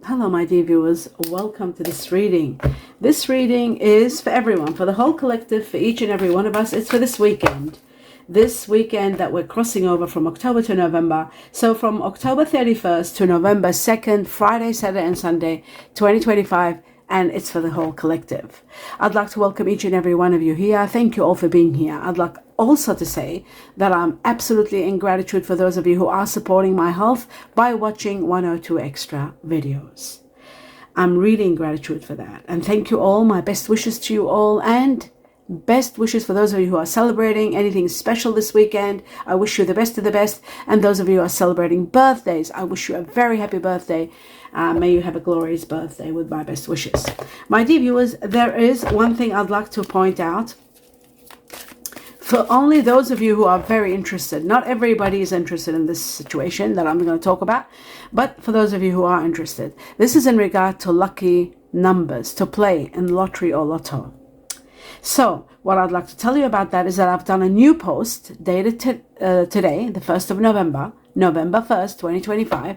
Hello, my dear viewers. Welcome to this reading. This reading is for everyone, for the whole collective, for each and every one of us. It's for this weekend. This weekend that we're crossing over from October to November. So from October 31st to November 2nd, Friday, Saturday, and Sunday, 2025. And it's for the whole collective. I'd like to welcome each and every one of you here. Thank you all for being here. I'd like also to say that I'm absolutely in gratitude for those of you who are supporting my health by watching 102 extra videos. I'm really in gratitude for that. And thank you all. My best wishes to you all, and best wishes for those of you who are celebrating anything special this weekend. I wish you the best of the best. And those of you who are celebrating birthdays, I wish you a very happy birthday. May you have a glorious birthday with my best wishes. My dear viewers, there is one thing I'd like to point out. For only those of you who are very interested, not everybody is interested in this situation that I'm going to talk about, but for those of you who are interested, this is in regard to lucky numbers to play in lottery or lotto. So what I'd like to tell you about that is that I've done a new post dated today, the 1st of November 1st, 2025,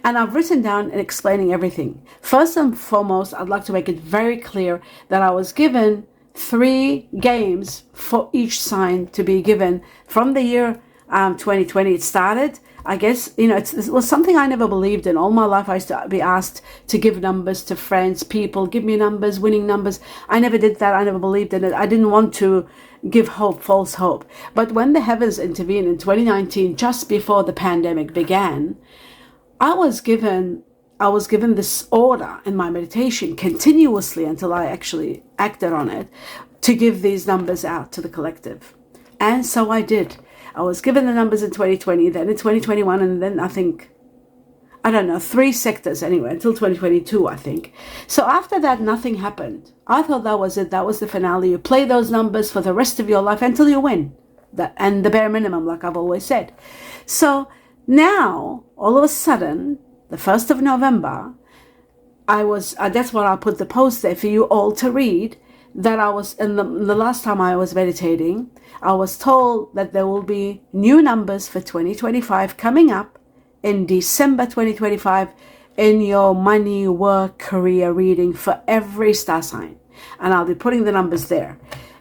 and I've written down and explaining everything. First and foremost, I'd like to make it very clear that I was given 3 games for each sign to be given from the year 2020 it started. I guess, it was something I never believed in. All my life I used to be asked to give numbers to friends, people, give me numbers, winning numbers. I never did that. I never believed in it. I didn't want to give hope, false hope. But when the heavens intervened in 2019, just before the pandemic began, I was given this order in my meditation continuously until I actually acted on it to give these numbers out to the collective. And so I did. I was given the numbers in 2020, then in 2021, and then I think, 3 sectors anyway, until 2022, I think. So after that, nothing happened. I thought that was it. That was the finale. You play those numbers for the rest of your life until you win. And the bare minimum, like I've always said. So now, all of a sudden, the 1st of November, that's what I'll put the post there for you all to read, that I was, in the last time I was meditating, I was told that there will be new numbers for 2025 coming up in December 2025 in your money, work, career reading for every star sign. And I'll be putting the numbers there.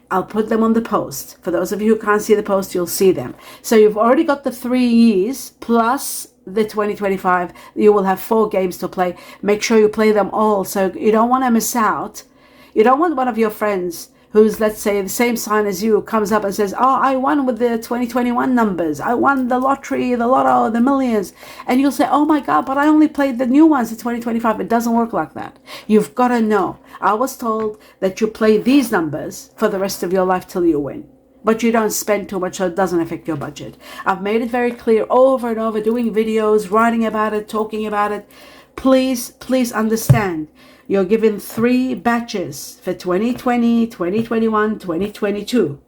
I'll put them on the post. For those of you who can't see the post, you'll see them. So you've already got the 3 years plus the 2025. You will have 4 games to play. Make sure you play them all, so you don't want to miss out. You don't want one of your friends who's, let's say, the same sign as you comes up and says, oh, I won with the 2021 numbers. I won the lottery, the lotto, the millions. And you'll say, oh my God, but I only played the new ones in 2025. It doesn't work like that. You've got to know. I was told that you play these numbers for the rest of your life till you win. But you don't spend too much, so it doesn't affect your budget. I've made it very clear over and over, doing videos, writing about it, talking about it. Please understand. You're given 3 batches for 2020, 2021, 2022.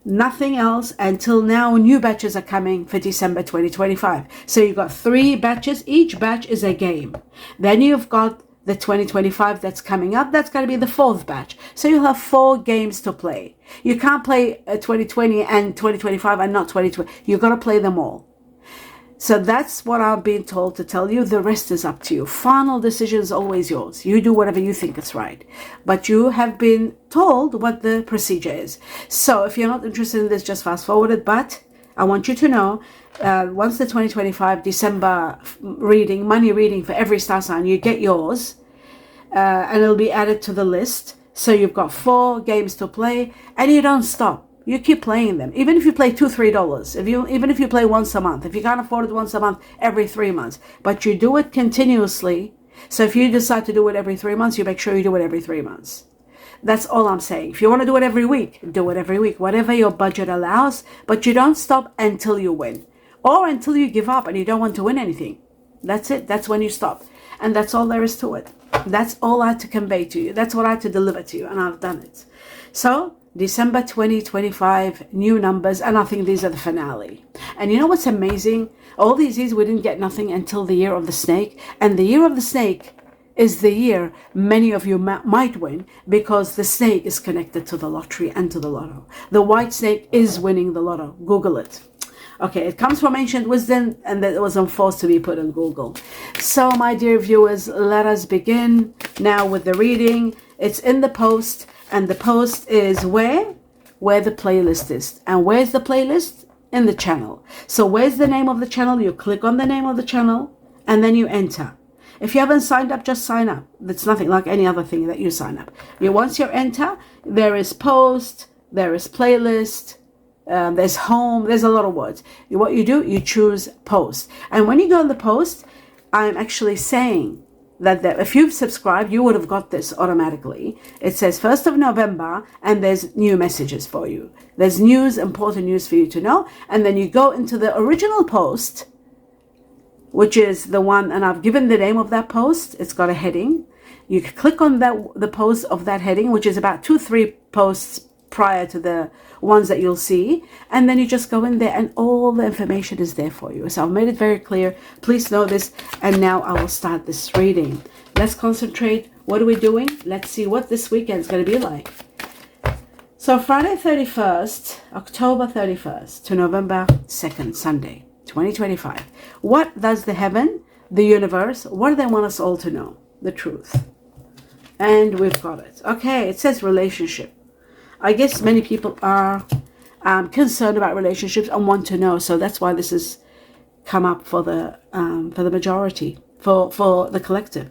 Nothing else until now. New batches are coming for December 2025. So you've got 3 batches. Each batch is a game. Then you've got the 2025 that's coming up. That's going to be the 4th batch. So you'll have 4 games to play. You can't play 2020 and 2025 and not 2020. You've got to play them all. So that's what I've been told to tell you. The rest is up to you. Final decision is always yours. You do whatever you think is right. But you have been told what the procedure is. So if you're not interested in this, just fast forward it. But I want you to know, once the 2025 December reading, money reading for every star sign, you get yours. And it'll be added to the list. So you've got 4 games to play, and you don't stop. You keep playing them. Even if you play $2-3, even if you play once a month, if you can't afford it once a month, every 3 months, but you do it continuously. So if you decide to do it every 3 months, you make sure you do it every 3 months. That's all I'm saying. If you want to do it every week, do it every week, whatever your budget allows, but you don't stop until you win or until you give up and you don't want to win anything. That's it. That's when you stop. And that's all there is to it. That's all I had to convey to you. That's what I had to deliver to you, and I've done it. So December 2025, new numbers, and I think these are the finale. And you know what's amazing? All these years we didn't get nothing until the year of the snake. And the year of the snake is the year many of you might win, because the snake is connected to the lottery and to the lotto. The white snake is winning the lotto. Google it. Okay, it comes from ancient wisdom, and that it was enforced to be put on Google. So, my dear viewers, let us begin now with the reading. It's in the post, and the post is where the playlist is. And where's the playlist? In the channel. So where's the name of the channel? You click on the name of the channel, and then you enter. If you haven't signed up, just sign up. It's nothing like any other thing that you sign up. Once you enter, there is post, there is playlist, there's home, there's a lot of words. What you do, you choose post. And when you go on the post, I'm actually saying that if you've subscribed, you would have got this automatically. It says 1st of November, and there's new messages for you. There's news, important news for you to know. And then you go into the original post, which is the one, and I've given the name of that post. It's got a heading. You click on the post of that heading, which is about 2-3 posts prior to the ones that you'll see, and then you just go in there and all the information is there for you. So I've made it very clear. Please know this. And now I will start this reading. Let's concentrate. What are we doing? Let's see what this weekend is going to be like. So Friday 31st, October 31st to November 2nd, Sunday 2025. What does the heaven, the universe, what do they want us all to know? The truth. And we've got it. Okay, it says relationship. I guess many people are concerned about relationships and want to know. So that's why this has come up for the majority, for the collective.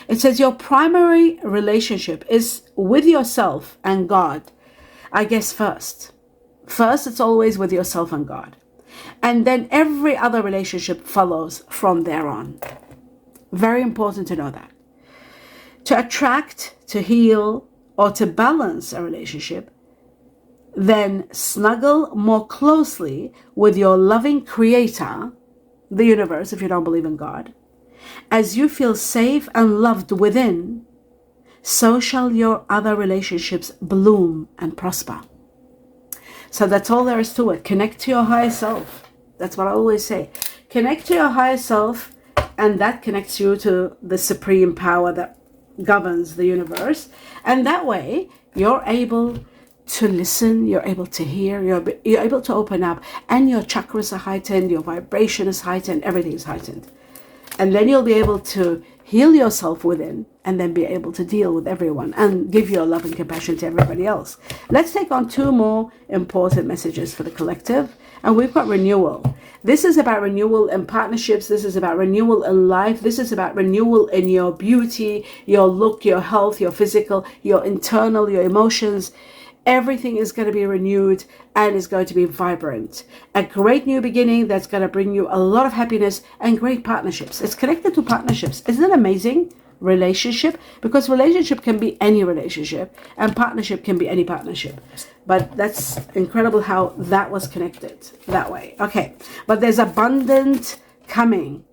It says your primary relationship is with yourself and God. I guess first. First, it's always with yourself and God. And then every other relationship follows from there on. Very important to know that. To attract, to heal, or to balance a relationship, then snuggle more closely with your loving creator, the universe, if you don't believe in God. As you feel safe and loved within, so shall your other relationships bloom and prosper. So that's all there is to it. Connect to your higher self. That's what I always say. Connect to your higher self, and that connects you to the supreme power that governs the universe. And that way, you're able to listen, you're able to hear, you're able to open up, and your chakras are heightened, your vibration is heightened, everything is heightened. And then you'll be able to heal yourself within, and then be able to deal with everyone and give your love and compassion to everybody else. Let's take on 2 more important messages for the collective. And we've got renewal. This is about renewal in partnerships. This is about renewal in life. This is about renewal in your beauty, your look, your health, your physical, your internal, your emotions. Everything is going to be renewed and is going to be vibrant. A great new beginning that's going to bring you a lot of happiness and great partnerships. It's connected to partnerships. Isn't it amazing? Relationship, because relationship can be any relationship and partnership can be any partnership. But that's incredible how that was connected that way. Okay, but there's abundant coming.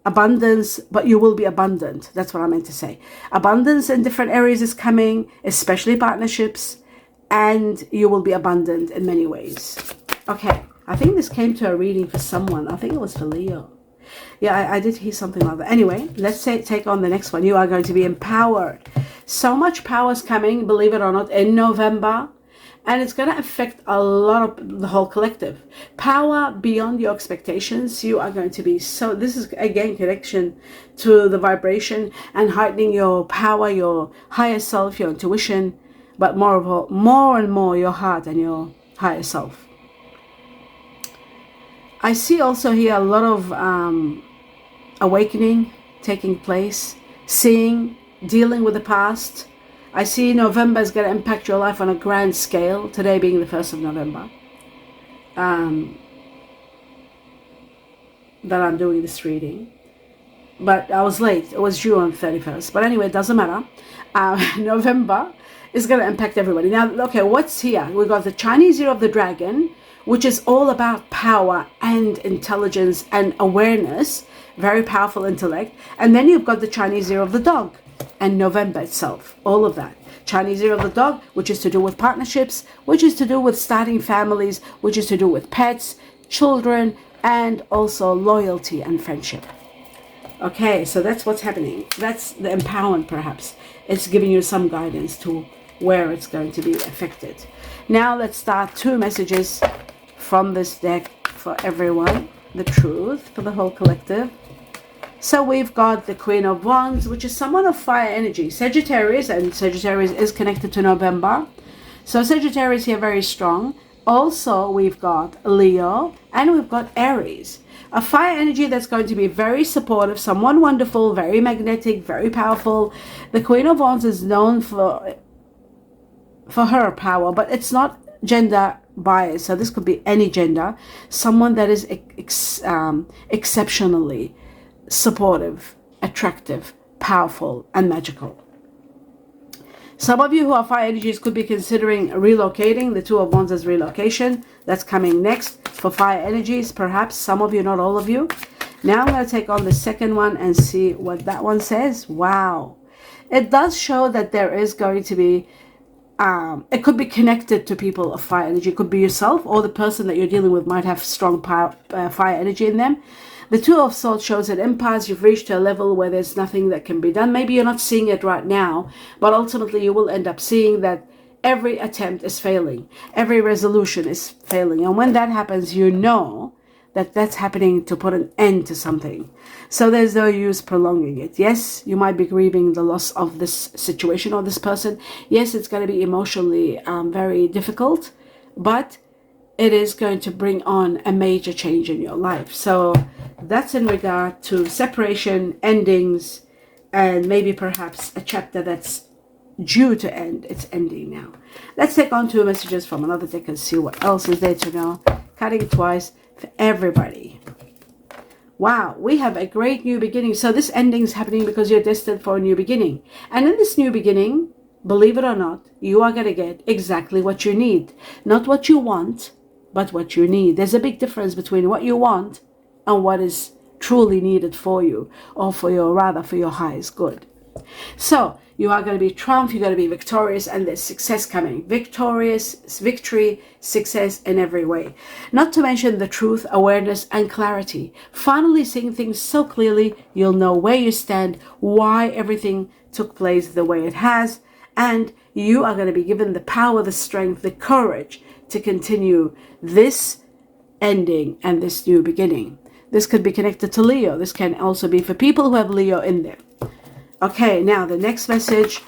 Abundance, but you will be abundant. That's what I meant to say. Abundance in different areas is coming, especially partnerships. And you will be abundant in many ways. Okay, I think this came to a reading for someone. I think it was for Leo. Yeah, I did hear something like that. Anyway, let's take on the next one. You are going to be empowered. So much power is coming, believe it or not, in November. And it's going to affect a lot of the whole collective. Power beyond your expectations. You are going to be so... This is, again, connection to the vibration and heightening your power, your higher self, your intuition. But more and more your heart and your higher self. I see also here a lot of awakening taking place, seeing, dealing with the past. I see November is going to impact your life on a grand scale, today being the 1st of November. That I'm doing this reading. But I was late. It was due on 31st. But anyway, it doesn't matter. November is going to impact everybody. Now, okay, what's here? We've got the Chinese Year of the Dragon, which is all about power and intelligence and awareness, very powerful intellect. And then you've got the Chinese Year of the Dog and November itself, all of that. Chinese Year of the Dog, which is to do with partnerships, which is to do with starting families, which is to do with pets, children, and also loyalty and friendship. Okay, so that's what's happening. That's the empowerment, perhaps. It's giving you some guidance to where it's going to be affected. Now let's start 2 messages from this deck for everyone, the truth for the whole collective. So we've got the Queen of Wands, which is someone of fire energy, Sagittarius, and Sagittarius is connected to November. So Sagittarius here very strong. Also, we've got Leo and we've got Aries. A fire energy that's going to be very supportive, someone wonderful, very magnetic, very powerful. The Queen of Wands is known for her power, but it's not gender biased. So this could be any gender. Someone that is exceptionally supportive, attractive, powerful, and magical. Some of you who are fire energies could be considering relocating. The Two of Wands is relocation. That's coming next for fire energies. Perhaps some of you, not all of you. Now I'm going to take on the second one and see what that one says. Wow. It does show that there is going to be, it could be connected to people of fire energy. It could be yourself, or the person that you're dealing with might have strong fire energy in them. The Two of Swords shows an impasse. You've reached a level where there's nothing that can be done. Maybe you're not seeing it right now, but ultimately you will end up seeing that every attempt is failing. Every resolution is failing. And when that happens, you know that that's happening to put an end to something. So there's no use prolonging it. Yes, you might be grieving the loss of this situation or this person. Yes, it's going to be emotionally very difficult, but it is going to bring on a major change in your life. So that's in regard to separation, endings, and maybe perhaps a chapter that's due to end. It's ending now. Let's take on two messages from another deck and see what else is there to know. Cutting twice for everybody. Wow, we have a great new beginning. So this ending is happening because you're destined for a new beginning. And in this new beginning, believe it or not, you are going to get exactly what you need. Not what you want, but what you need. There's a big difference between what you want and what is truly needed for you, or for your highest good. So you are going to be triumph, you're going to be victorious, and there's success coming. Victorious, victory, success in every way. Not to mention the truth, awareness, and clarity. Finally seeing things so clearly, you'll know where you stand, why everything took place the way it has, and you are going to be given the power, the strength, the courage to continue this ending and this new beginning. This could be connected to Leo. This can also be for people who have Leo in them. Okay, now the next message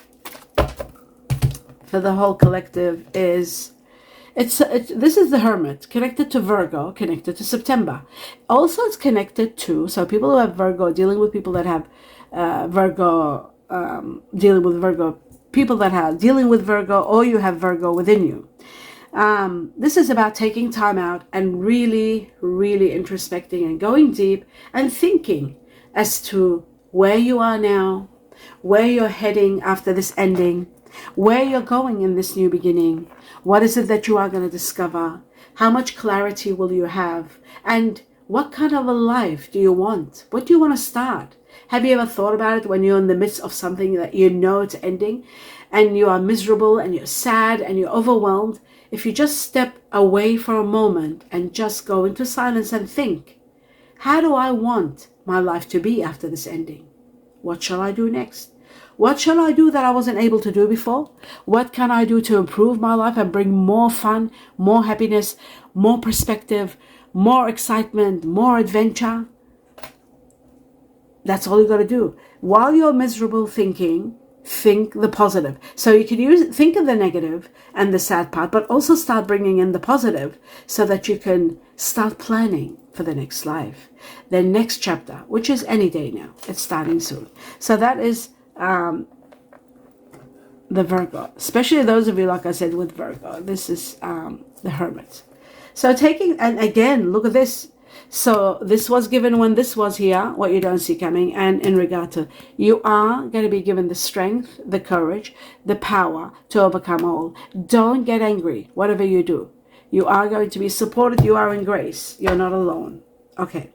for the whole collective is, this is the Hermit, connected to Virgo, connected to September. Also, it's connected to, so people who have Virgo, dealing with people that have Virgo, dealing with Virgo, people that are dealing with Virgo, or you have Virgo within you. This is about taking time out and really, really introspecting and going deep and thinking as to where you are now, where you're heading after this ending, where you're going in this new beginning. What is it that you are going to discover? How much clarity will you have? And what kind of a life do you want? What do you want to start? Have you ever thought about it when you're in the midst of something that you know it's ending and you are miserable and you're sad and you're overwhelmed? If you just step away for a moment and just go into silence and think, how do I want my life to be after this ending? What shall I do next? What shall I do that I wasn't able to do before? What can I do to improve my life and bring more fun, more happiness, more perspective, more excitement, more adventure? That's all you got to do. While you're miserable thinking, think the positive. So you can think of the negative and the sad part, but also start bringing in the positive so that you can start planning for the next life, the next chapter, which is any day now. It's starting soon. So that is the Virgo, especially those of you, like I said, with Virgo. This is the Hermit. So taking, and again, look at this. So this was given when this was here, what you don't see coming. And in regard to, you are going to be given the strength, the courage, the power to overcome all. Don't get angry, whatever you do. You are going to be supported. You are in grace. You're not alone. Okay,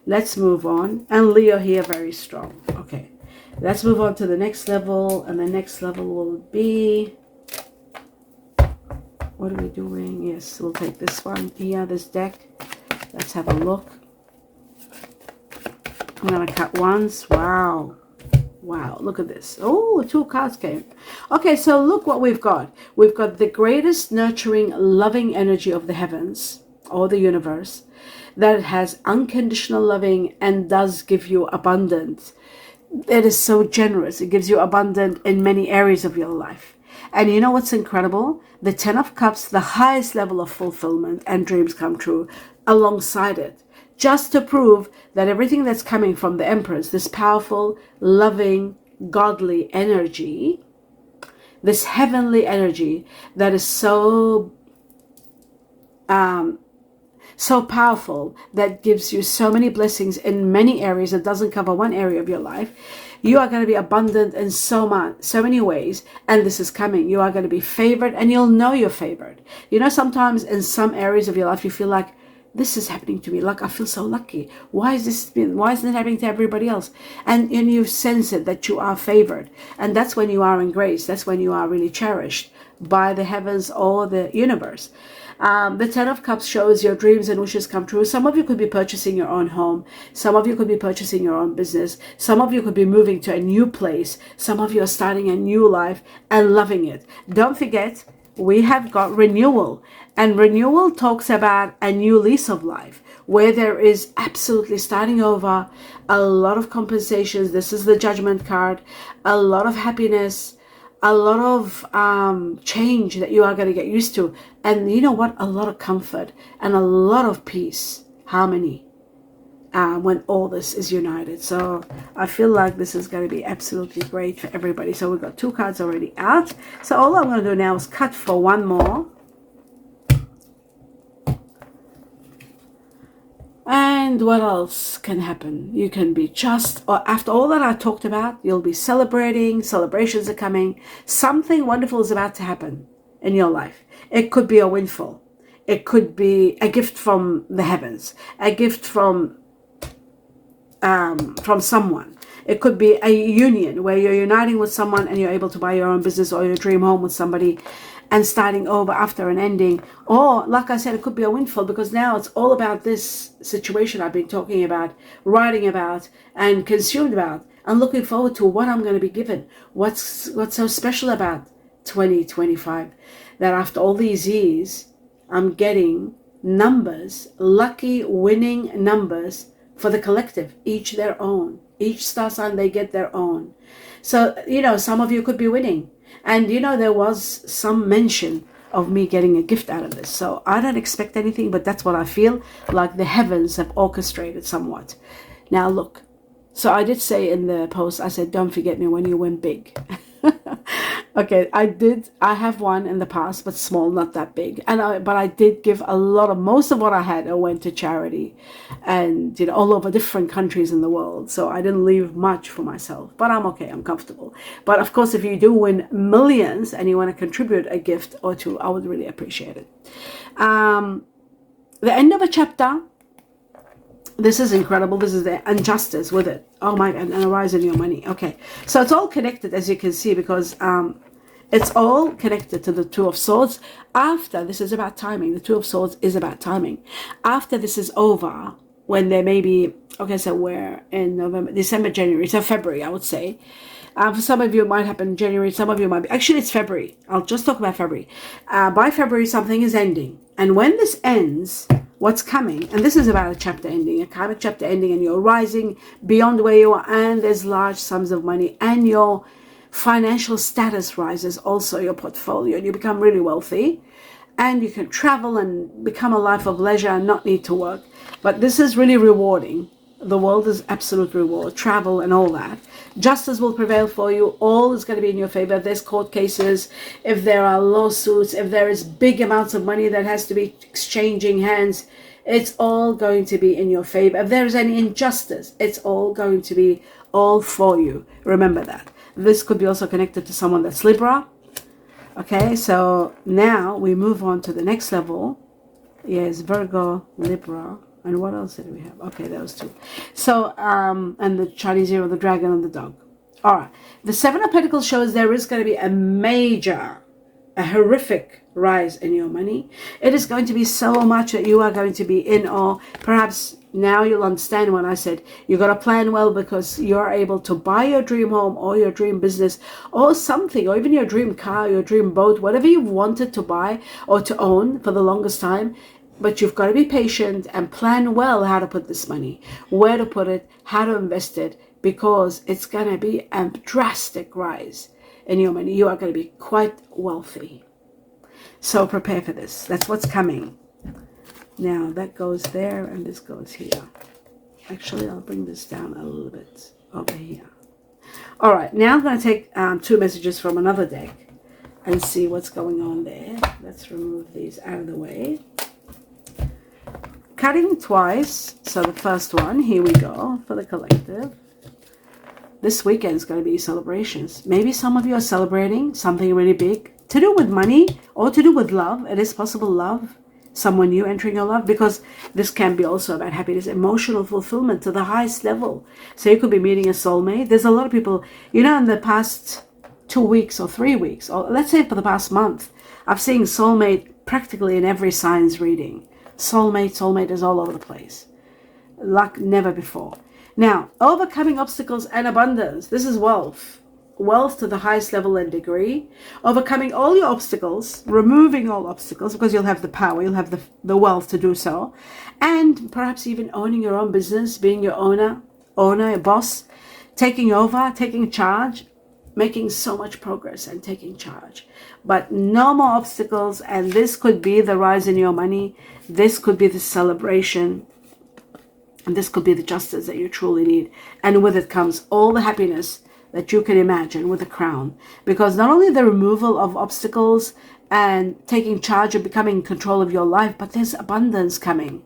let's move on. And Leo here, very strong. Okay, let's move on to the next level. And the next level will be, what are we doing? Yes, we'll take this one here, this deck. Let's have a look. I'm going to cut once. Wow. Wow, look at this. Oh, 2 cards came. Okay, so look what we've got. We've got the greatest nurturing, loving energy of the heavens or the universe. that has unconditional loving and does give you abundance. It is so generous. It gives you abundance in many areas of your life. And you know what's incredible? The Ten of Cups, the highest level of fulfillment and dreams come true alongside it. Just to prove that everything that's coming from the Empress, this powerful, loving, godly energy, this heavenly energy that is so powerful, that gives you so many blessings in many areas, it doesn't cover one area of your life. You are going to be abundant in so many ways, and this is coming. You are going to be favored, and you'll know you're favored. You know, sometimes in some areas of your life you feel like, this is happening to me, like I feel so lucky. Why isn't it happening to everybody else? And you sense it, that you are favored, and that's when you are in grace. That's when you are really cherished by the heavens or the universe. The Ten of Cups shows your dreams and wishes come true. Some of you could be purchasing your own home. Some of you could be purchasing your own business. Some of you could be moving to a new place. Some of you are starting a new life and loving it. Don't forget, we have got renewal. And renewal talks about a new lease of life, where there is absolutely starting over, a lot of compensations. This is the Judgment card. A lot of happiness. A lot of change that you are going to get used to. And you know what? A lot of comfort and a lot of peace, harmony, when all this is united. So I feel like this is going to be absolutely great for everybody. So we've got 2 cards already out. So all I'm going to do now is cut for one more. And what else can happen? You can be just, or after all that I talked about, you'll be celebrating. Celebrations are coming. Something wonderful is about to happen in your life. It could be a windfall. It could be a gift from the heavens, a gift from someone. It could be a union where you're uniting with someone and you're able to buy your own business or your dream home with somebody and starting over after an ending. Or, like I said, it could be a windfall, because now it's all about this situation I've been talking about, writing about, and consumed about, and looking forward to what I'm going to be given. What's so special about 2025, that after all these years, I'm getting numbers, lucky winning numbers for the collective, each their own. Each star sign, they get their own. So, you know, some of you could be winning. And, you know, there was some mention of me getting a gift out of this. So I don't expect anything, but that's what I feel like the heavens have orchestrated somewhat. Now, look. So I did say in the post, I said, don't forget me when you win big. Okay, I have one in the past, but small, not that big. But I did give most of what I had, I went to charity, and, you know, all over different countries in the world. So I didn't leave much for myself, but I'm okay, I'm comfortable. But of course, if you do win millions and you want to contribute a gift or two, I would really appreciate it. The end of a chapter. This is incredible. This is the injustice with it. Oh my God, and a rise in your money. Okay, so it's all connected, as you can see, because it's all connected to the Two of Swords. After this is about timing. The Two of Swords is about timing. After this is over, when there may be, okay, so we're in November, December, January, so February, I would say. For some of you, it might happen in January. Some of you might be, actually, it's February. I'll just talk about February. By February, something is ending. And when this ends, what's coming, and this is about a chapter ending, a karmic chapter ending, and you're rising beyond where you are, and there's large sums of money, and your financial status rises, also your portfolio, and you become really wealthy, and you can travel and become a life of leisure and not need to work. But this is really rewarding. The world is absolute reward, travel and all that. Justice will prevail for you. All is going to be in your favor. If there's court cases, if there are lawsuits, if there is big amounts of money that has to be exchanging hands, it's all going to be in your favor. If there is any injustice, it's all going to be all for you. Remember that. This could be also connected to someone that's Libra. Okay, so now we move on to the next level. Yes, Virgo, Libra. And what else did we have? Okay, those two. So, and the Chinese hero, the dragon, and the dog. All right. The Seven of Pentacles shows there is going to be a horrific rise in your money. It is going to be so much that you are going to be in awe. Perhaps now you'll understand when I said you got to plan well, because you're able to buy your dream home or your dream business or something, or even your dream car, your dream boat, whatever you wanted to buy or to own for the longest time. But you've got to be patient and plan well how to put this money, where to put it, how to invest it, because it's going to be a drastic rise in your money. You are going to be quite wealthy. So prepare for this. That's what's coming. Now that goes there and this goes here. Actually, I'll bring this down a little bit over here. All right, now I'm going to take 2 messages from another deck and see what's going on there. Let's remove these out of the way. Cutting twice. So the first one, here we go for the collective. This weekend is going to be celebrations. Maybe some of you are celebrating something really big to do with money or to do with love. It is possible love, someone new entering your love, because this can be also about happiness, emotional fulfillment to the highest level. So you could be meeting a soulmate. There's a lot of people, you know, in the past 2 weeks or 3 weeks, or let's say for the past month, I've seen soulmate practically in every signs reading. Soulmate is all over the place. Like never before. Now, overcoming obstacles and abundance. This is wealth. Wealth to the highest level and degree. Overcoming all your obstacles, removing all obstacles, because you'll have the power, you'll have the wealth to do so. And perhaps even owning your own business, being your owner, a boss, taking over, taking charge, making so much progress and taking charge. But no more obstacles, and this could be the rise in your money. This could be the celebration. And this could be the justice that you truly need. And with it comes all the happiness that you can imagine with the crown. Because not only the removal of obstacles and taking charge and becoming in control of your life, but there's abundance coming.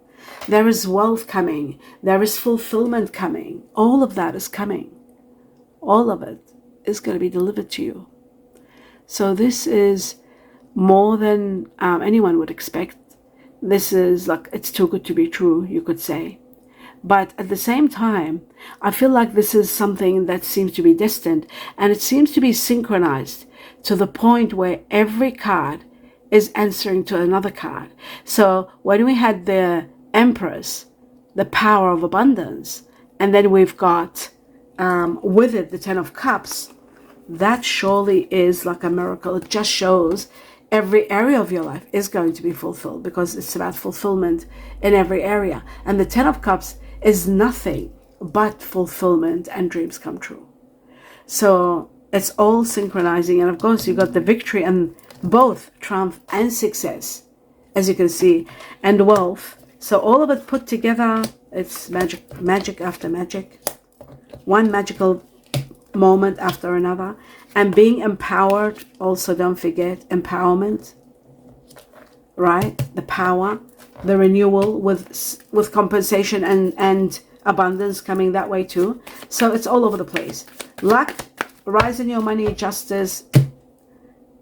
There is wealth coming. There is fulfillment coming. All of that is coming. All of it is going to be delivered to you. So this is more than anyone would expect. This is like, it's too good to be true, you could say. But at the same time, I feel like this is something that seems to be destined, and it seems to be synchronized to the point where every card is answering to another card. So when we had the Empress, the power of abundance, and then we've got with it the 10 of Cups, that surely is like a miracle. It just shows every area of your life is going to be fulfilled, because it's about fulfillment in every area. And the 10 of Cups is nothing but fulfillment and dreams come true. So it's all synchronizing. And of course, you got the victory and both triumph and success, as you can see, and wealth. So all of it put together, it's magic after magic, one magical moment after another. And being empowered, also don't forget empowerment, right? The power, the renewal with compensation and abundance coming that way too. So it's all over the place. Luck, rise in your money, justice,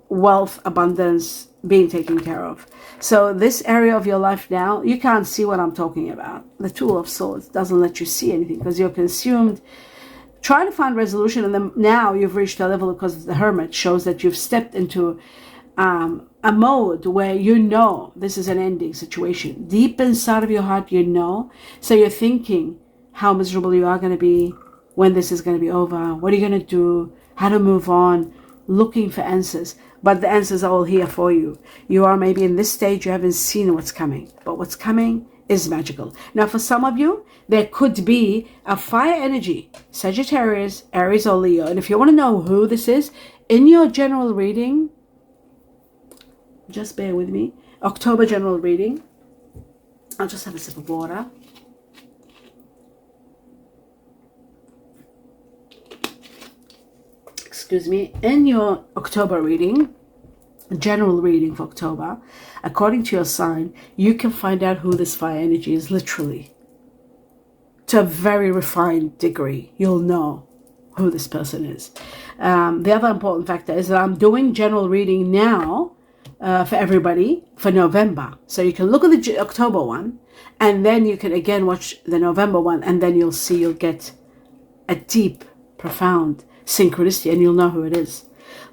wealth, abundance being taken care of. So this area of your life now, you can't see what I'm talking about. The Two of Swords doesn't let you see anything because you're consumed. Try to find resolution, and then now you've reached a level, because the Hermit shows that you've stepped into a mode where you know this is an ending situation. Deep inside of your heart, you know. So you're thinking how miserable you are going to be, when this is going to be over, what are you going to do, how to move on, looking for answers. But the answers are all here for you. You are maybe in this stage, you haven't seen what's coming, but what's coming is magical. Now, for some of you, there could be a fire energy, Sagittarius, Aries, or Leo. And if you want to know who this is, in your general reading, just bear with me, October general reading, I'll just have a sip of water. Excuse me. In your October reading, general reading for October, according to your sign, you can find out who this fire energy is, literally. To a very refined degree, you'll know who this person is. The other important factor is that I'm doing general reading now for everybody for November. So you can look at the October one, and then you can again watch the November one, and then you'll see, you'll get a deep, profound synchronicity, and you'll know who it is.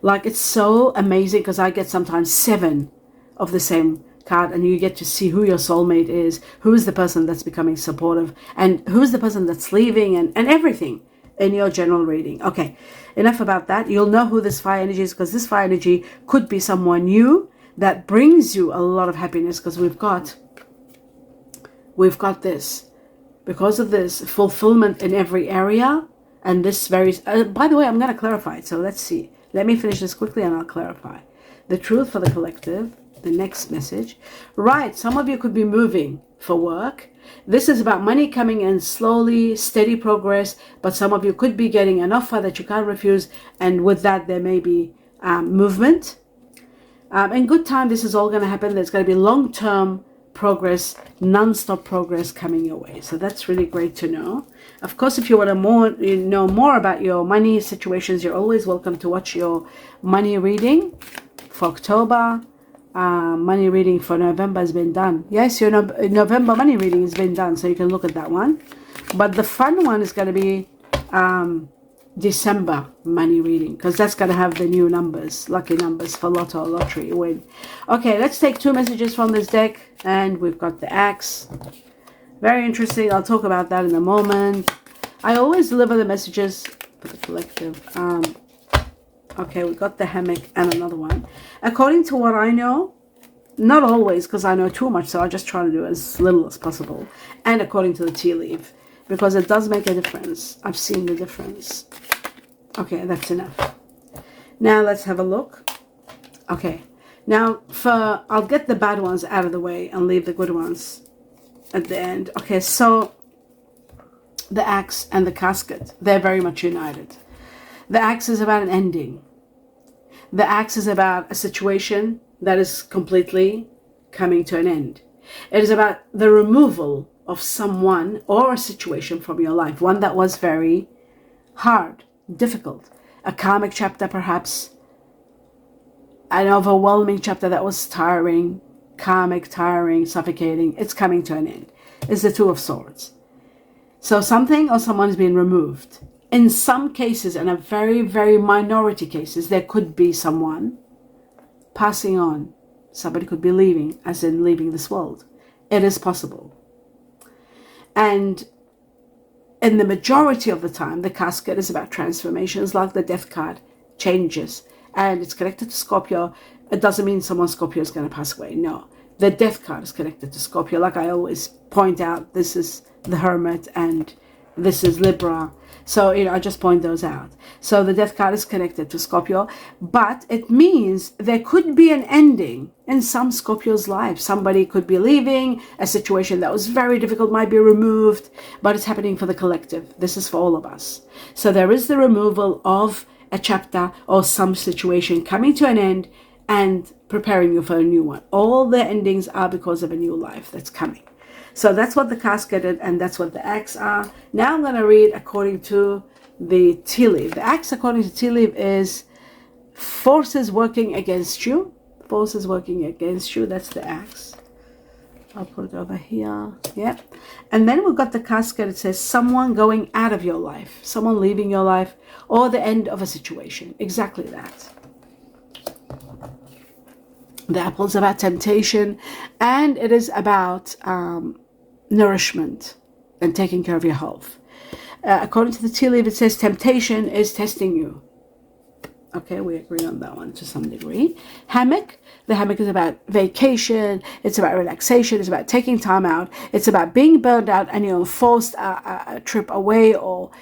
Like, it's so amazing, because I get sometimes 7 of the same card, and you get to see who your soulmate is, who is the person that's becoming supportive, and who is the person that's leaving, and everything in your general reading. Okay, enough about that. You'll know who this fire energy is, because this fire energy could be someone new that brings you a lot of happiness, because we've got we've got this. Because of this fulfillment in every area, and this varies. By the way, I'm going to clarify it. So let's see. Let me finish this quickly and I'll clarify. The truth for the collective, the next message. Right, some of you could be moving for work. This is about money coming in slowly, steady progress, but some of you could be getting an offer that you can't refuse, and with that there may be movement. In good time, this is all going to happen. There's going to be long-term progress, non-stop progress coming your way. So that's really great to know. Of course, if you want to know more about your money situations, you're always welcome to watch your money reading for October. Money reading for November has been done. Yes, your November money reading has been done, so you can look at that one. But the fun one is going to be December money reading, because that's going to have the new numbers, lucky numbers for lotto, lottery win. Okay, let's take 2 messages from this deck, and we've got the axe. Very interesting. I'll talk about that in a moment. I always deliver the messages for the collective. Okay, we got the hammock and another one. According to what I know, not always, because I know too much, so I just try to do as little as possible. And according to the tea leaf, because it does make a difference. I've seen the difference. Okay, that's enough. Now let's have a look. Okay, now I'll get the bad ones out of the way and leave the good ones at the end. Okay, so the axe and the casket, they're very much united. The axe is about an ending. The axe is about a situation that is completely coming to an end. It is about the removal of someone or a situation from your life, one that was very hard, difficult, a karmic chapter perhaps, an overwhelming chapter that was tiring, karmic, tiring, suffocating. It's coming to an end. It's the Two of Swords. So something or someone is being removed. In some cases, in a very, very minority cases, there could be someone passing on. Somebody could be leaving, as in leaving this world. It is possible. And in the majority of the time, the casket is about transformations, like the Death card, changes. And it's connected to Scorpio. It doesn't mean someone Scorpio is going to pass away. No. The Death card is connected to Scorpio. Like I always point out, this is the Hermit and this is Libra. So, I just point those out. So the Death card is connected to Scorpio, but it means there could be an ending in some Scorpio's life. Somebody could be leaving, a situation that was very difficult might be removed, but it's happening for the collective. This is for all of us. So there is the removal of a chapter or some situation coming to an end and preparing you for a new one. All the endings are because of a new life that's coming. So that's what the casket and that's what the axe are. Now I'm going to read according to the tea leaf. The axe, according to tea leaf, is forces working against you. Forces working against you. That's the axe. I'll put it over here. Yep. And then we've got the casket. It says someone going out of your life. Someone leaving your life. Or the end of a situation. Exactly that. The apple is about temptation. And it is about nourishment and taking care of your health. According to the tea leaf, it says temptation is testing you. Okay, we agree on that one to some degree. Hammock. The hammock is about vacation. It's about relaxation. It's about taking time out. It's about being burned out and you're forced a trip away or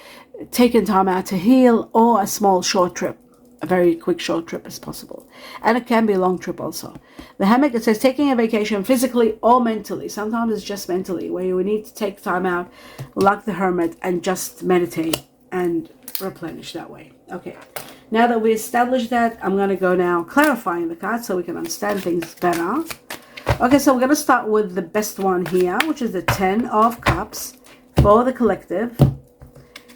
taking time out to heal, or a small short trip. A very quick short trip is possible. And it can be a long trip also. The hammock, it says taking a vacation physically or mentally. Sometimes it's just mentally, where you need to take time out like the Hermit and just meditate and replenish that way. Okay, now that we established that, I'm going to go now clarifying the cards so we can understand things better. Okay, so we're going to start with the best one here, which is the 10 of Cups for the collective.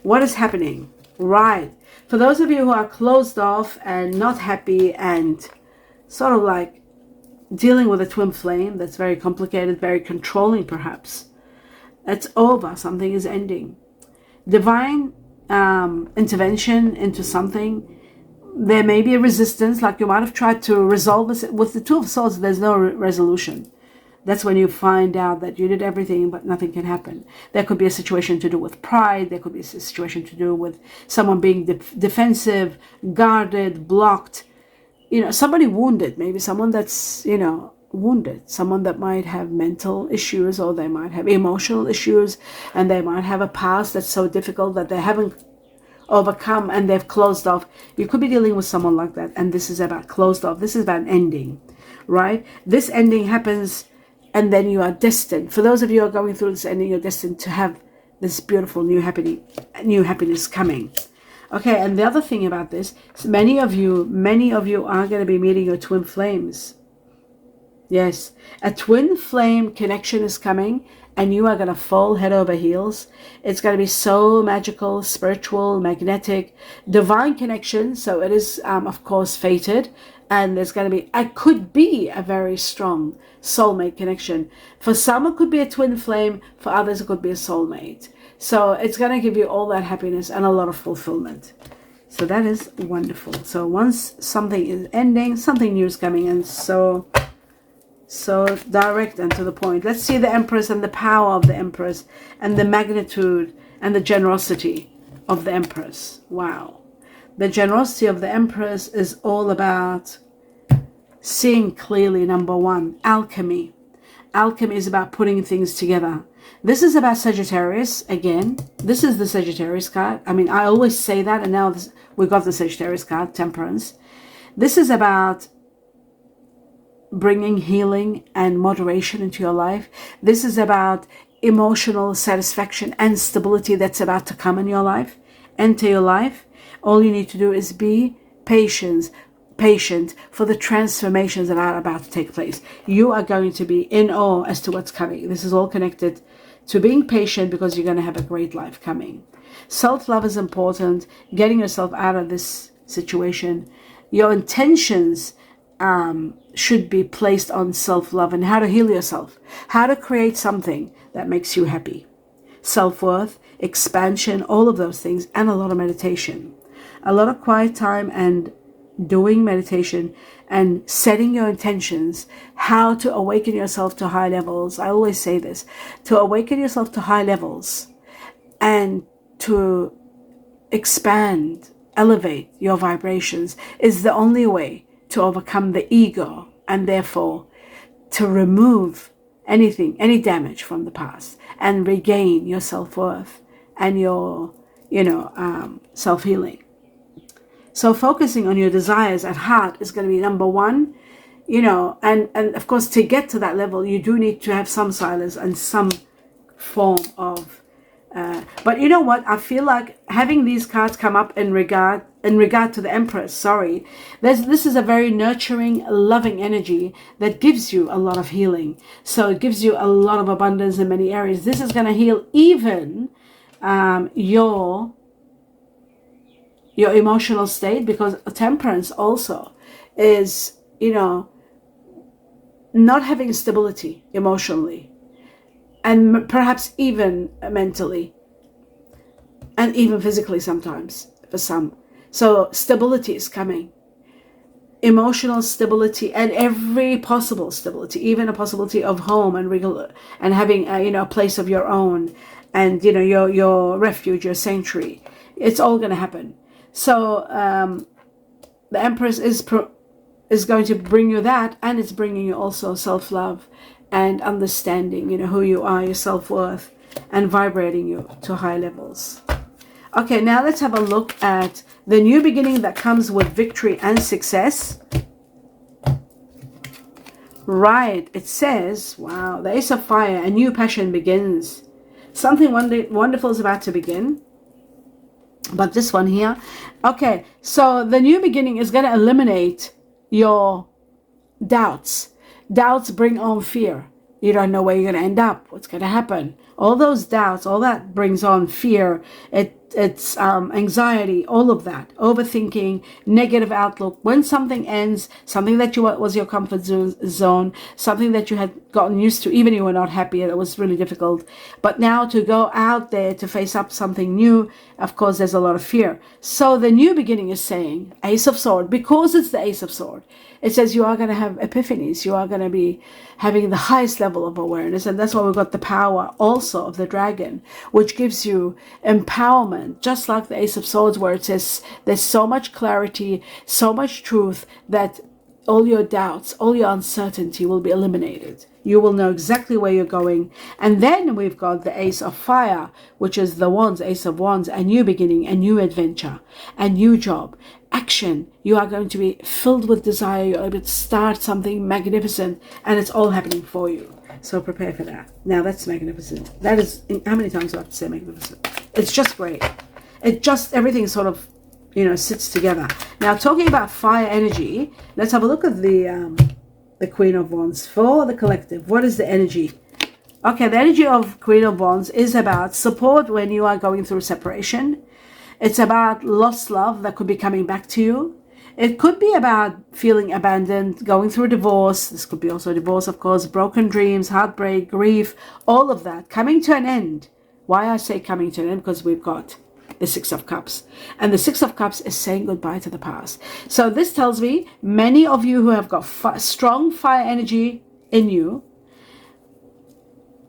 What is happening? Right. For those of you who are closed off and not happy and sort of like dealing with a twin flame that's very complicated, very controlling perhaps, it's over. Something is ending. Divine intervention into something. There may be a resistance, like you might have tried to resolve this. With the Two of Swords, there's no resolution. That's when you find out that you did everything, but nothing can happen. There could be a situation to do with pride. There could be a situation to do with someone being defensive, guarded, blocked. Somebody wounded. Maybe someone that's, wounded, someone that might have mental issues, or they might have emotional issues, and they might have a past that's so difficult that they haven't overcome and they've closed off. You could be dealing with someone like that, and this is about closed off. This is about an ending, right? This ending happens, and then you are destined. For those of you who are going through this ending, you're destined to have this beautiful new happiness coming. Okay, and the other thing about this, many of you are going to be meeting your twin flames. Yes, a twin flame connection is coming, and you are going to fall head over heels. It's going to be so magical, spiritual, magnetic, divine connection. So it is, of course, fated. And there's going to be, it could be a very strong soulmate connection. For some, it could be a twin flame. For others, it could be a soulmate. So it's going to give you all that happiness and a lot of fulfillment. So that is wonderful. So once something is ending, something new is coming. And so direct and to the point. Let's see the Empress and the power of the Empress and the magnitude and the generosity of the Empress. Wow. The generosity of the Empress is all about seeing clearly. Number one, alchemy. Alchemy is about putting things together. This is about Sagittarius again. This is the Sagittarius card. I mean, I always say that, and now we got the Sagittarius card, Temperance. This is about bringing healing and moderation into your life. This is about emotional satisfaction and stability that's about to come in your life, enter your life. All you need to do is be patient for the transformations that are about to take place. You are going to be in awe as to what's coming. This is all connected to being patient, because you're going to have a great life coming. Self-love is important. Getting yourself out of this situation. Your intentions should be placed on self-love and how to heal yourself, how to create something that makes you happy. Self-worth, expansion, all of those things, and a lot of meditation. A lot of quiet time and doing meditation and setting your intentions, how to awaken yourself to high levels. I always say this, to awaken yourself to high levels and to expand, elevate your vibrations is the only way to overcome the ego, and therefore to remove any damage from the past and regain your self-worth and your, self-healing. So focusing on your desires at heart is going to be number one, and of course, to get to that level, you do need to have some silence and some form of, but you know what? I feel like having these cards come up in regard to the Empress, this is a very nurturing, loving energy that gives you a lot of healing. So it gives you a lot of abundance in many areas. This is going to heal even your emotional state, because Temperance also is, not having stability emotionally, and perhaps even mentally, and even physically sometimes for some. So stability is coming. Emotional stability and every possible stability, even a possibility of home and regular and having a place of your own, and your refuge, your sanctuary. It's all going to happen. So the Empress is going to bring you that, and it's bringing you also self-love and understanding, who you are, your self-worth, and vibrating you to high levels. Okay, now let's have a look at the new beginning that comes with victory and success. Right, it says, wow, the Ace of Fire, a new passion begins. Something wonderful is about to begin. But this one here, okay, so the new beginning is going to eliminate your doubts. Doubts bring on fear. You don't know where you're going to end up, what's going to happen. All those doubts, all that brings on fear. It's anxiety, all of that, overthinking, negative outlook. When something ends, something that was your comfort zone, something that you had gotten used to, even you were not happy, it was really difficult. But now to go out there to face up something new, of course, there's a lot of fear. So the new beginning is saying, Ace of Sword, because it's the Ace of Sword, it says you are going to have epiphanies. You are going to be having the highest level of awareness. And that's why we've got the power also of the dragon, which gives you empowerment, just like the Ace of Swords, where it says there's so much clarity, so much truth that All your doubts, all your uncertainty will be eliminated. You will know exactly where you're going. And then we've got the Ace of Fire, which is the Wands, Ace of Wands, a new beginning, a new adventure, a new job, action. You are going to be filled with desire. You're able to start something magnificent, and it's all happening for you. So prepare for that. Now that's magnificent. That is, how many times do I have to say magnificent? It's just great. It just, everything sort of, sits together. Now, talking about fire energy, let's have a look at the Queen of Wands for the collective. What is the energy? Okay, the energy of Queen of Wands is about support when you are going through separation. It's about lost love that could be coming back to you. It could be about feeling abandoned, going through a divorce. This could be also a divorce, of course, broken dreams, heartbreak, grief, all of that coming to an end. Why I say coming to an end? Because we've got the Six of Cups. And the Six of Cups is saying goodbye to the past. So this tells me many of you who have got strong fire energy in you,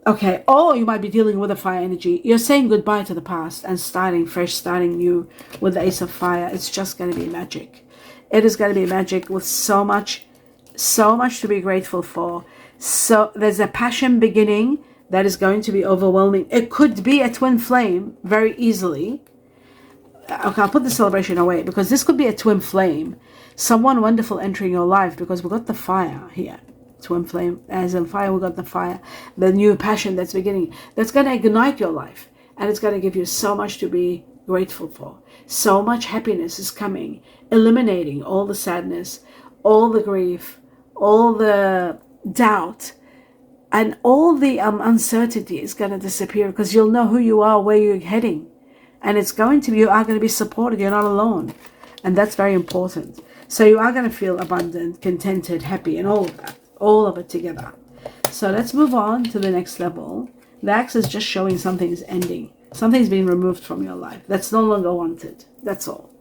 okay, or you might be dealing with a fire energy, you're saying goodbye to the past and starting fresh, starting new with the Ace of Fire. It's just going to be magic. It is going to be magic with so much to be grateful for. So there's a passion beginning that is going to be overwhelming. It could be a twin flame very easily. Okay, I'll put the celebration away because this could be a twin flame. Someone wonderful entering your life because we've got the fire here. Twin flame, as in fire, we've got the fire. The new passion that's beginning. That's going to ignite your life. And it's going to give you so much to be grateful for. So much happiness is coming. Eliminating all the sadness, all the grief, all the doubt. And all the uncertainty is going to disappear because you'll know who you are, where you're heading. And it's going to be, you are going to be supported. You're not alone. And that's very important. So you are going to feel abundant, contented, happy, and all of that. All of it together. So let's move on to the next level. The axe is just showing something's ending. Something's being removed from your life. That's no longer wanted. That's all.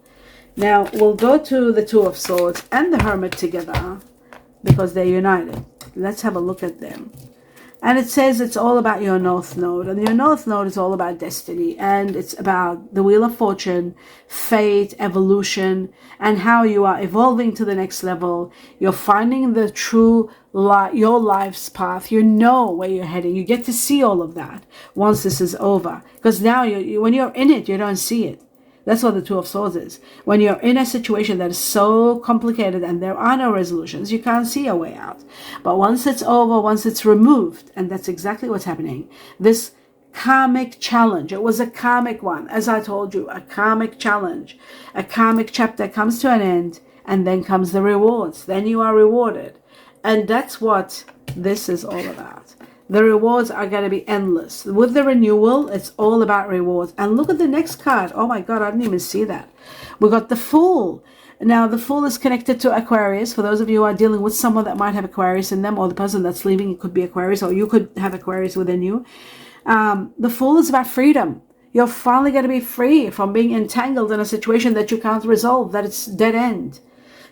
Now, we'll go to the Two of Swords and the Hermit together because they're united. Let's have a look at them. And it says it's all about your North Node. And your North Node is all about destiny. And it's about the Wheel of Fortune, fate, evolution, and how you are evolving to the next level. You're finding the true your life's path. You know where you're heading. You get to see all of that once this is over. Because now, when you're in it, you don't see it. That's what the Two of Swords is. When you're in a situation that is so complicated and there are no resolutions, you can't see a way out. But once it's over, once it's removed, and that's exactly what's happening, this karmic challenge, it was a karmic one, as I told you, a karmic challenge, a karmic chapter comes to an end, and then comes the rewards. Then you are rewarded. And that's what this is all about. The rewards are going to be endless. With the renewal, it's all about rewards. And look at the next card. Oh my God, I didn't even see that. We got the Fool. Now, the Fool is connected to Aquarius. For those of you who are dealing with someone that might have Aquarius in them, or the person that's leaving, it could be Aquarius, or you could have Aquarius within you. The Fool is about freedom. You're finally going to be free from being entangled in a situation that you can't resolve, that it's dead end.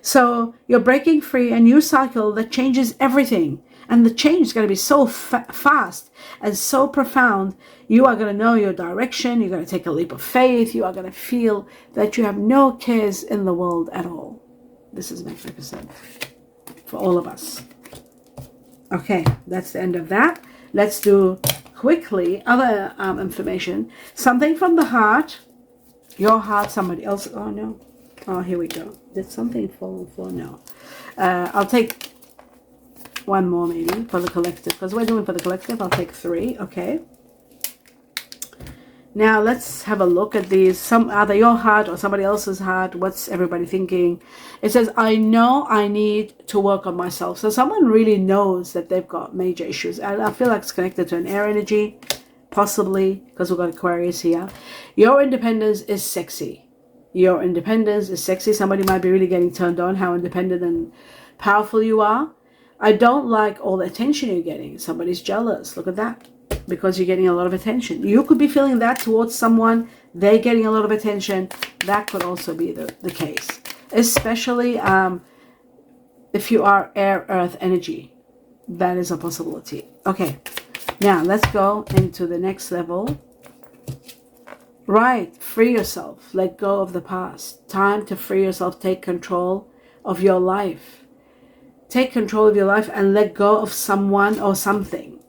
So you're breaking free, a new cycle that changes everything. And the change is going to be so fast and so profound. You are going to know your direction. You're going to take a leap of faith. You are going to feel that you have no cares in the world at all. This is magnificent for all of us. Okay, that's the end of that. Let's do quickly other information. Something from the heart. Your heart, somebody else. Oh, no. Oh, here we go. Did something fall on the floor? No. I'll take one more maybe for the collective, because we're doing for the collective. I'll take 3. Okay. Now let's have a look at these. Either your heart or somebody else's heart. What's everybody thinking? It says, I know I need to work on myself. So someone really knows that they've got major issues. And I feel like it's connected to an air energy, possibly, because we've got Aquarius here. Your independence is sexy. Your independence is sexy. Somebody might be really getting turned on how independent and powerful you are. I don't like all the attention you're getting. Somebody's jealous. Look at that. Because you're getting a lot of attention. You could be feeling that towards someone. They're getting a lot of attention. That could also be the case. Especially if you are air, earth energy. That is a possibility. Okay. Now, let's go into the next level. Right. Free yourself. Let go of the past. Time to free yourself. Take control of your life. take control of your life and let go of someone or something.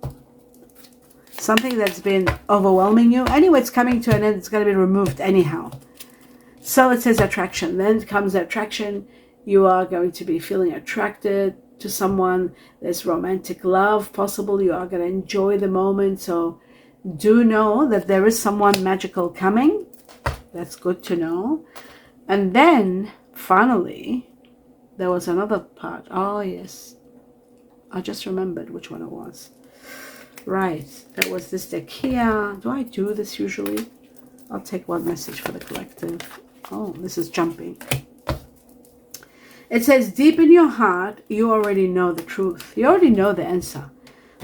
Something that's been overwhelming you. Anyway, it's coming to an end. It's going to be removed anyhow. So it says attraction. Then comes attraction. You are going to be feeling attracted to someone. There's romantic love possible. You are going to enjoy the moment. So do know that there is someone magical coming. That's good to know. And then finally, there was another part. Oh yes, I just remembered which one it was. Right, that was this deck here. Do I do this usually? I'll take one message for the collective. Oh, this is jumping. It says, deep in your heart, you already know the truth. You already know the answer.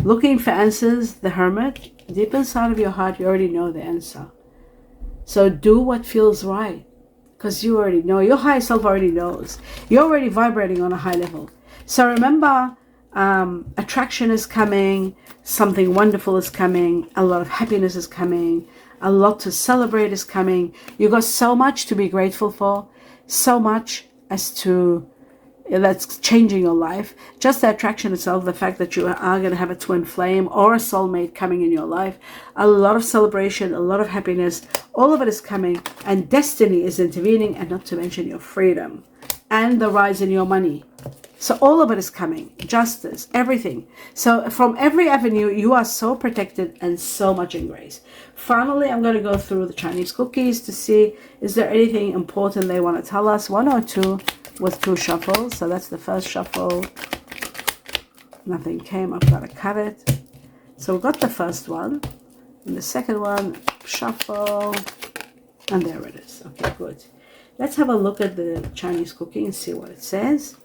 Looking for answers, the Hermit. Deep inside of your heart, you already know the answer. So do what feels right. Because you already know. Your higher self already knows. You're already vibrating on a high level. So remember, attraction is coming. Something wonderful is coming. A lot of happiness is coming. A lot to celebrate is coming. You got so much to be grateful for. So much as to that's changing your life. Just the attraction itself, the fact that you are going to have a twin flame or a soulmate coming in your life, a lot of celebration, a lot of happiness, all of it is coming, and destiny is intervening, and not to mention your freedom and the rise in your money. So all of it is coming, justice, everything. So from every avenue, you are so protected and so much in grace. Finally, I'm going to go through the Chinese cookies to see, is there anything important they want to tell us? 1 or 2 with 2 shuffles. So that's the first shuffle. Nothing came. I've got to cut it. So we've got the first one. And the second one, shuffle. And there it is. Okay, good. Let's have a look at the Chinese cookie and see what it says.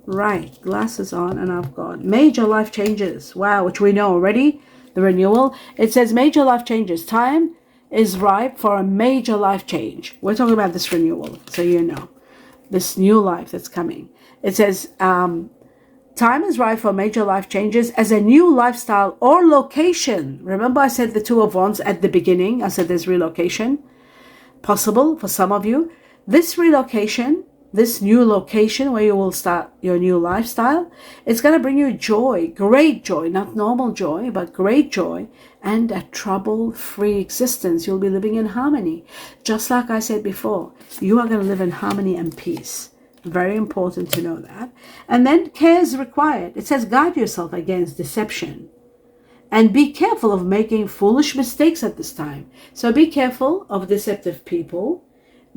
Right, glasses on, and I've got major life changes. Wow, which we know already, the renewal. It says major life changes. Time is ripe for a major life change. We're talking about this renewal, so you know. This new life that's coming. It says, time is ripe for major life changes as a new lifestyle or location. Remember I said the 2 of Wands at the beginning. I said there's relocation possible for some of you. This relocation, this new location where you will start your new lifestyle, it's going to bring you joy, great joy, not normal joy, but great joy, and a trouble-free existence. You'll be living in harmony. Just like I said before, you are going to live in harmony and peace. Very important to know that. And then care is required. It says guard yourself against deception. And be careful of making foolish mistakes at this time. So be careful of deceptive people.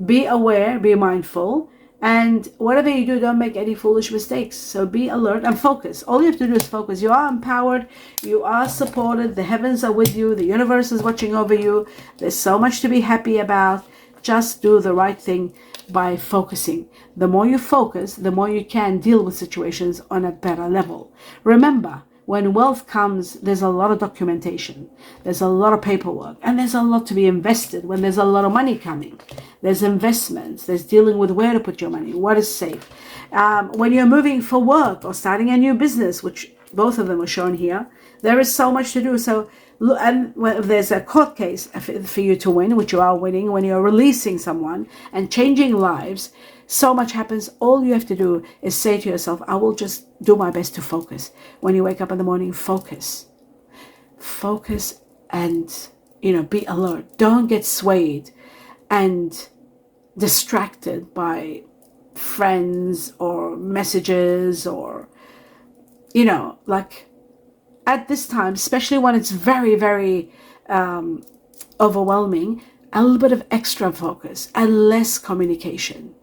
Be aware, be mindful. And whatever you do, don't make any foolish mistakes. So be alert and focus. All you have to do is focus. You are empowered. You are supported. The heavens are with you. The universe is watching over you. There's so much to be happy about. Just do the right thing by focusing. The more you focus, the more you can deal with situations on a better level. Remember, when wealth comes, there's a lot of documentation. There's a lot of paperwork. And there's a lot to be invested when there's a lot of money coming. There's investments. There's dealing with where to put your money, what is safe. When you're moving for work or starting a new business, which both of them are shown here, there is so much to do. So, and when there's a court case for you to win, which you are winning, when you're releasing someone and changing lives, so much happens. All you have to do is say to yourself, I will just do my best to focus. When you wake up in the morning, focus. Focus and, be alert. Don't get swayed and distracted by friends or messages or, at this time, especially when it's very, very overwhelming, a little bit of extra focus and less communication.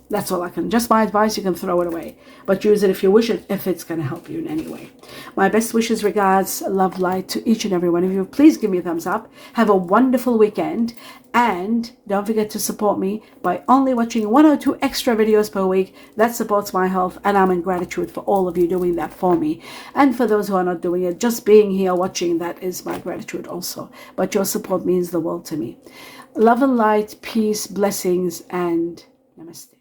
That's all just my advice. You can throw it away, but use it if you wish it, if it's going to help you in any way. My best wishes, regards, love, light to each and every one of you. Please give me a thumbs up. Have a wonderful weekend. And don't forget to support me by only watching 1 or 2 extra videos per week. That supports my health, and I'm in gratitude for all of you doing that for me. And for those who are not doing it, just being here watching, that is my gratitude also. But your support means the world to me. Love and light, peace, blessings, and namaste.